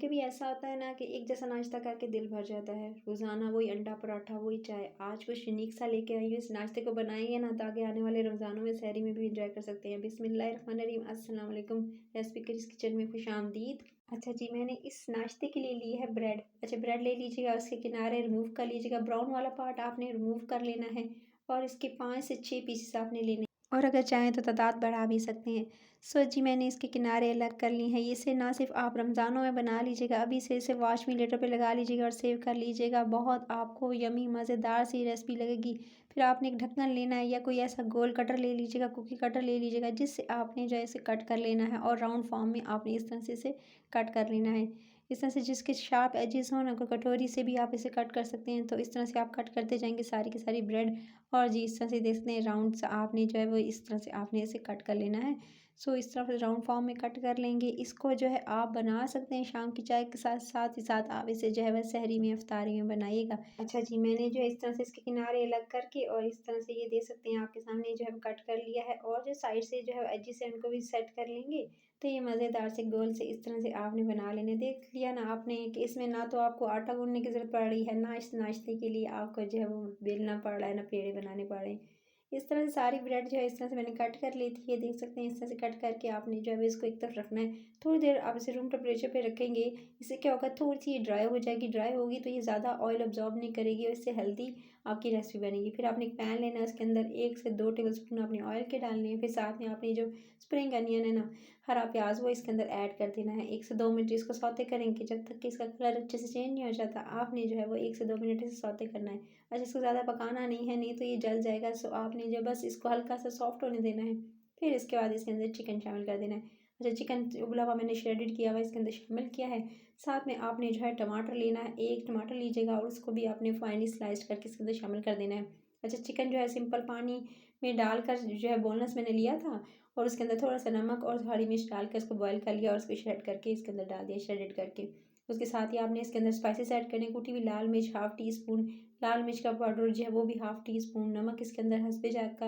कभी-कभी ऐसा होता है ना कि एक जैसा नाश्ता करके दिल भर जाता है। रोज़ाना वही अंडा पराठा, वही चाय। आज कुछ यूनिक सा लेके आई हूँ, इस नाश्ते को बनाएँगे ना ताकि आने वाले रमज़ानों में सहरी में भी एन्जॉय कर सकते हैं। बिस्मिल्लाहिर्रहमानिर्रहीम, अस्सलाम वालेकुम। रेसिपी क्रिस किचन में खुशामदीद। अच्छा जी, मैंने इस नाश्ते के लिए ली है ब्रेड। अच्छा, ब्रेड ले लीजिएगा, उसके किनारे रिमूव कर लीजिएगा, ब्राउन वाला पार्ट आपने रिमूव कर लेना है और इसके 5 से 6 पीसेस आपने लेने, और अगर चाहें तो तादाद बढ़ा भी सकते हैं। सो जी, मैंने इसके किनारे अलग कर ली हैं। इसे ना सिर्फ़ आप रमज़ानों में बना लीजिएगा, अभी से इसे वॉश मी लेटर पे लगा लीजिएगा और सेव कर लीजिएगा। बहुत आपको यम्मी मज़ेदार सी रेसिपी लगेगी। फिर आपने एक ढक्कन लेना है या कोई ऐसा गोल कटर ले लीजिएगा, कुकी कटर ले लीजिएगा, जिससे आपने जो है इसे कट कर लेना है और राउंड फॉर्म में आपने इस तरह से इसे कट कर लेना है। इस तरह से जिसके शार्प एजेस हों ना, कोई कटोरी से भी आप इसे कट कर सकते हैं। तो इस तरह से आप कट करते जाएँगे सारी की सारी ब्रेड, और जी इस तरह से देखते हैं राउंड्स आपने जो है वो इस तरह से आपने इसे कट कर लेना है। सो इस तरह से राउंड फॉर्म में कट कर लेंगे। इसको जो है आप बना सकते हैं शाम की चाय के साथ, साथ ही साथ आप इसे जो है वह सहरी में, इफ्तारी में बनाइएगा। अच्छा जी, मैंने जो है इस तरह से इसके किनारे अलग करके और इस तरह से ये देख सकते हैं आपके सामने जो है वो कट कर लिया है, और जो साइड से जो है एजेस है उनको भी सेट कर लेंगे। तो ये मज़ेदार से गोल से इस तरह से आपने बना लेने। देख लिया ना आपने कि इसमें ना तो आपको आटा गूँथने की ज़रूरत पड़ रही है, ना इस नाश्ते के लिए आपको जो है वो बेलना पड़ रहा है, ना पेड़े बनाने पड़ रहे हैं। इस तरह से सारी ब्रेड जो है इस तरह से मैंने कट कर ली थी। ये देख सकते हैं इस तरह से कट करके आपने जो है इसको एक तरफ रखना है। थोड़ी देर आप इसे रूम टेम्परेचर पे रखेंगे। इससे क्या होगा, थोड़ी-सी ये ड्राई हो जाएगी। ड्राई होगी तो ये ज़्यादा ऑयल अब्ज़ॉर्ब नहीं करेगी और इससे हेल्दी आपकी रेसिपी बनेगी। फिर आपने एक पैन लेना है, उसके अंदर 1 से 2 टेबलस्पून आपने ऑयल के डालने हैं। फिर साथ में आपने जो स्प्रिंग अनियन है ना, हरा प्याज़, वो इसके अंदर ऐड कर देना है। 1 से 2 मिनट इसको सौते करेंगे जब तक कि इसका कलर अच्छे से चेंज नहीं हो जाता। आपने जो है वो 1 से 2 मिनट इसे सौते करना है। अच्छा, इसको ज़्यादा पकाना नहीं है, नहीं तो ये जल जाएगा। सो आपने जो बस इसको हल्का सा सॉफ्ट होने देना है। फिर इसके बाद इसके अंदर चिकन शामिल कर देना है। अच्छा, चिकन उबला हुआ मैंने श्रेडेड किया हुआ इसके अंदर शामिल किया है। साथ में आपने जो है टमाटर लेना है, 1 टमाटर लीजिएगा और उसको भी आपने फाइनली स्लाइस करके इसके अंदर शामिल कर देना है। अच्छा, चिकन जो है सिंपल पानी में डालकर जो है बोनलेस मैंने लिया था, और उसके अंदर थोड़ा-सा नमक और हरी मिर्च डाल के उसको बॉयल कर लिया और उसको श्रेड करके इसके अंदर डाल दिया, श्रेडेड करके। उसके साथ ही आपने इसके अंदर स्पाइसेस ऐड करने, कुटी हुई लाल मिर्च हाफ़ टी स्पून, लाल मिर्च का पाउडर जो है वो भी हाफ़ टी स्पून, नमक इसके अंदर हस्बे जायका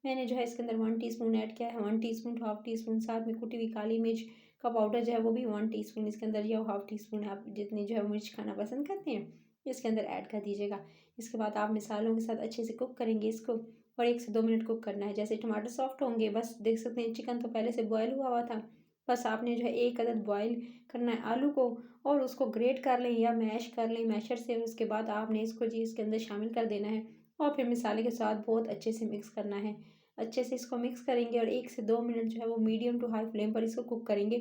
मैंने जो है इसके अंदर 1 टीस्पून ऐड किया है, 1 teaspoon to half teaspoon. साथ में कुटी हुई काली मिर्च का पाउडर जो है वो भी 1 टीस्पून इसके अंदर, या हाफ़ टी स्पून, आप जितनी जो है मिर्च खाना पसंद करते हैं इसके अंदर ऐड कर दीजिएगा। इसके बाद आप मसालों के साथ अच्छे से कुक करेंगे इसको, और 1 से 2 मिनट कुक करना है। जैसे टमाटर सॉफ्ट होंगे, बस देख सकते हैं चिकन तो पहले से बॉयल हुआ हुआ था। बस आपने जो है 1 अदद बॉयल करना है आलू को, और उसको ग्रेट कर लें या मैश कर लें मैशर से। उसके बाद आपने इसको जी इसके अंदर शामिल कर देना है और फिर मसाले के साथ बहुत अच्छे से मिक्स करना है। अच्छे से इसको मिक्स करेंगे और 1 से 2 मिनट जो है वो मीडियम टू हाई फ्लेम पर इसको कुक करेंगे,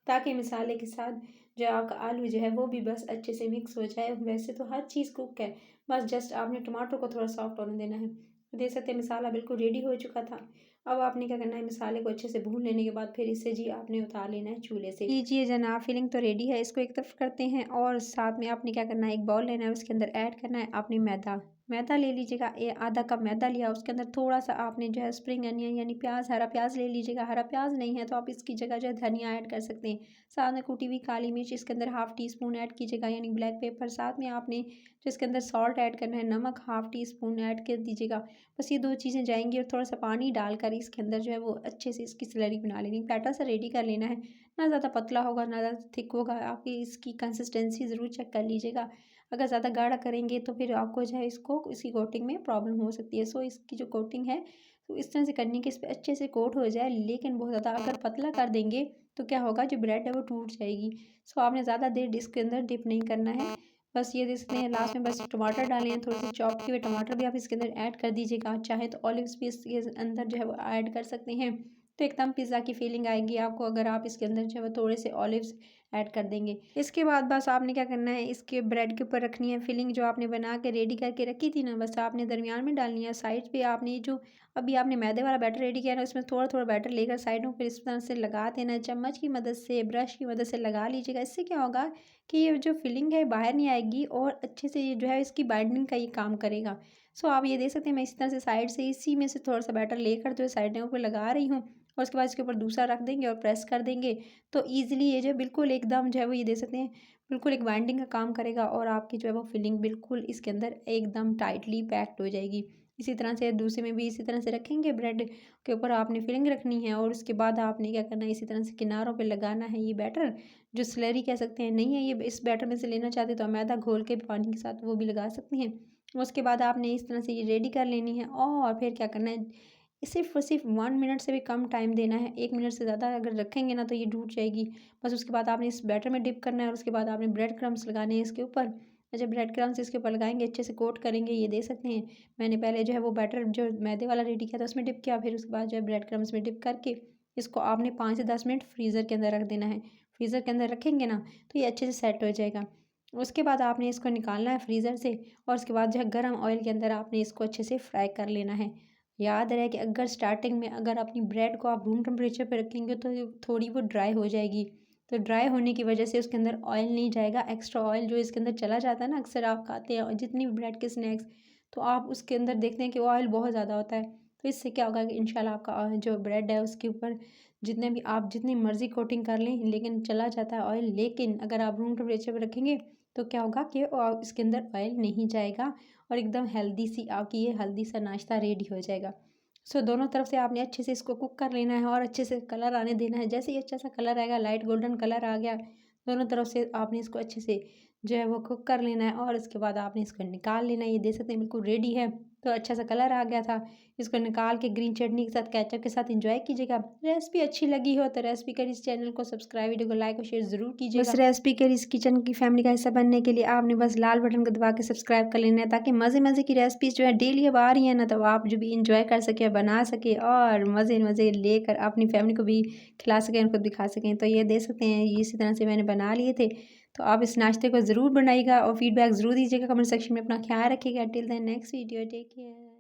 ताकि मसाले के साथ जो आपका आलू जो है वो भी बस अच्छे से मिक्स हो जाए। वैसे तो हर चीज़ कुक है, बस जस्ट आपने टमाटर को थोड़ा सॉफ्ट होने देना है। देख सकते हैं मसाला बिल्कुल रेडी हो चुका था। अब आपने क्या करना है, मसाले को अच्छे से भून लेने के बाद फिर इसे जी आपने उतार लेना है चूल्हे से। लीजिए जनाब, फिलिंग तो रेडी है, इसको एक तरफ करते हैं और साथ में आपने क्या करना है, एक बाउल लेना है, उसके अंदर ऐड करना है आपने मैदा। मैदा ले लीजिएगा, आधा कप मैदा लिया, उसके अंदर थोड़ा सा आपने जो है स्प्रिंग अनियन यानी प्याज, हरा प्याज ले लीजिएगा। हरा प्याज नहीं है तो आप इसकी जगह जो है धनिया ऐड कर सकते हैं। साथ में कुटी हुई काली मिर्च इसके अंदर हाफ़ टी स्पून ऐड कीजिएगा यानी ब्लैक पेपर। साथ में आपने जो इसके अंदर सॉल्ट ऐड करना है, नमक हाफ़ टी स्पून ऐड कर दीजिएगा। बस ये 2 चीज़ें जाएँगी और थोड़ा-सा पानी डालकर इसके अंदर जो है वो अच्छे से इसकी स्लरी बना लेनी है। बैटर सा रेडी कर लेना है। ना ज़्यादा पतला होगा, ना ज़्यादा थिक होगा। आप इसकी कंसिस्टेंसी ज़रूर चेक कर लीजिएगा। अगर ज़्यादा गाढ़ा करेंगे तो फिर आपको जो है इसकी कोटिंग में प्रॉब्लम हो सकती है। सो इसकी जो कोटिंग है, तो इस तरह से करनी कि इस पे अच्छे से कोट हो जाए। लेकिन बहुत ज़्यादा अगर पतला कर देंगे तो क्या होगा, जो ब्रेड है वो टूट जाएगी। सो आपने ज़्यादा देर इसके अंदर डिप नहीं करना है। बस ये देखते हैं लास्ट में बस टमाटर डाले हैं, थोड़े से चॉप किए हुए टमाटर भी आप इसके अंदर ऐड कर दीजिएगा। चाहे तो ऑलिव्स भी इसके अंदर जो है वो ऐड कर सकते हैं, तो एकदम पिज़्ज़ा की फीलिंग आएगी आपको अगर आप इसके अंदर जो है वो थोड़े से ऑलिव्स ऐड कर देंगे। इसके बाद बस आपने क्या करना है, इसके ब्रेड के ऊपर रखनी है फिलिंग जो आपने बना के रेडी करके रखी थी ना, बस आपने दरमियान में डालनी है। साइड पे आपने जो अभी आपने मैदे वाला बैटर रेडी किया है ना, उसमें थोड़ा-थोड़ा बैटर लेकर साइडों पे इस तरह से लगा देना है। चम्मच की मदद से, ब्रश की मदद से लगा लीजिएगा। इससे क्या होगा कि ये जो फिलिंग है बाहर नहीं आएगी और अच्छे से ये जो है इसकी बाइंडिंग का ये काम करेगा। सो आप ये देख सकते हैं मैं इस तरह से साइड से इसी में से थोड़ा-सा बैटर लेकर जो साइडों पे लगा रही हूँ, और उसके बाद इसके ऊपर दूसरा रख देंगे और प्रेस कर देंगे। तो ईज़िली ये जो है बिल्कुल एकदम जो है वो ये देख सकते हैं बिल्कुल एक बाइंडिंग का काम करेगा, और आपकी जो है वो फिलिंग बिल्कुल इसके अंदर एकदम टाइटली पैक्ड हो जाएगी। इसी तरह से दूसरे में भी इसी तरह से रखेंगे। ब्रेड के ऊपर आपने फिलिंग रखनी है और उसके बाद आपने क्या करना है, इसी तरह से किनारों पे लगाना है ये बैटर, जो स्लरी कह सकते हैं। नहीं है ये इस बैटर में से लेना चाहते तो मैदा घोल के पानी के साथ वो भी लगा सकती हैं। उसके बाद आपने इस तरह से ये रेडी कर लेनी है और फिर क्या करना है, सिर्फ और सिर्फ 1 मिनट से भी कम टाइम देना है। 1 मिनट से ज़्यादा अगर रखेंगे ना तो ये टूट जाएगी। बस उसके बाद आपने इस बैटर में डिप करना है और उसके बाद आपने ब्रेड क्रम्स लगाने हैं इसके ऊपर। जब ब्रेड क्रम्स इसके ऊपर लगाएंगे, अच्छे से कोट करेंगे। ये दे सकते हैं मैंने पहले जो है वो बैटर जो मैदे वाला रेडी किया था उसमें डिप किया, फिर उसके बाद जो है ब्रेड क्रम्स में डिप करके इसको आपने 5 से 10 मिनट फ्रीज़र के अंदर रख देना है। फ्रीज़र के अंदर रखेंगे ना तो ये अच्छे से सेट हो जाएगा। उसके बाद आपने इसको निकालना है फ्रीज़र से और उसके बाद जो है गर्म ऑयल के अंदर आपने इसको अच्छे से फ्राई कर लेना है। याद रहे कि अगर स्टार्टिंग में अगर अपनी ब्रेड को आप रूम टेम्परेचर पे रखेंगे तो थोड़ी वो ड्राई हो जाएगी। तो ड्राई होने की वजह से उसके अंदर ऑयल नहीं जाएगा। एक्स्ट्रा ऑयल जो इसके अंदर चला जाता है ना, अक्सर आप खाते हैं और जितनी भी ब्रेड के स्नैक्स, तो आप उसके अंदर देखते हैं कि ऑयल बहुत ज़्यादा होता है। तो इससे क्या होगा कि इंशाल्लाह आपका जो ब्रेड है उसके ऊपर जितने भी आप जितनी मर्ज़ी कोटिंग कर लें लेकिन चला जाता है ऑयल। लेकिन अगर आप रूम टेम्परेचर पर रखेंगे तो क्या होगा कि इसके अंदर ऑयल नहीं जाएगा और एकदम हेल्दी सी आपकी ये हेल्दी सा नाश्ता रेडी हो जाएगा। सो दोनों तरफ से आपने अच्छे से इसको कुक कर लेना है और अच्छे से कलर आने देना है। जैसे ही अच्छा सा कलर आएगा, लाइट गोल्डन कलर आ गया, दोनों तरफ से आपने इसको अच्छे से जो है वो कुक कर लेना है और उसके बाद आपने इसको निकाल लेना है। ये देख सकते हैं बिल्कुल रेडी है। तो अच्छा सा कलर आ गया था। इसको निकाल के ग्रीन चटनी के साथ, केचप के साथ एंजॉय कीजिएगा। रेसिपी अच्छी लगी हो तो रेसिपी करीज चैनल को सब्सक्राइब, वीडियो को लाइक और शेयर ज़रूर कीजिएगा। बस रेसिपी करीज किचन की फैमिली का हिस्सा बनने के लिए आपने बस लाल बटन को दबा के सब्सक्राइब कर लेना है, ताकि मज़े मज़े की रेसिपीज़ जो है डेली अब आ रही है ना, तो आप जो भी इंजॉय कर सके, बना सके और मज़े मज़े लेकर अपनी फैमिली को भी खिला सकें, उनको भी खा सकें। तो ये दे सकते हैं इसी तरह से मैंने बना लिए थे। तो आप इस नाश्ते को ज़रूर बनाइएगा और फीडबैक ज़रूर दीजिएगा कमेंट सेक्शन में। अपना ख्याल रखिएगा। Till then next video, take care.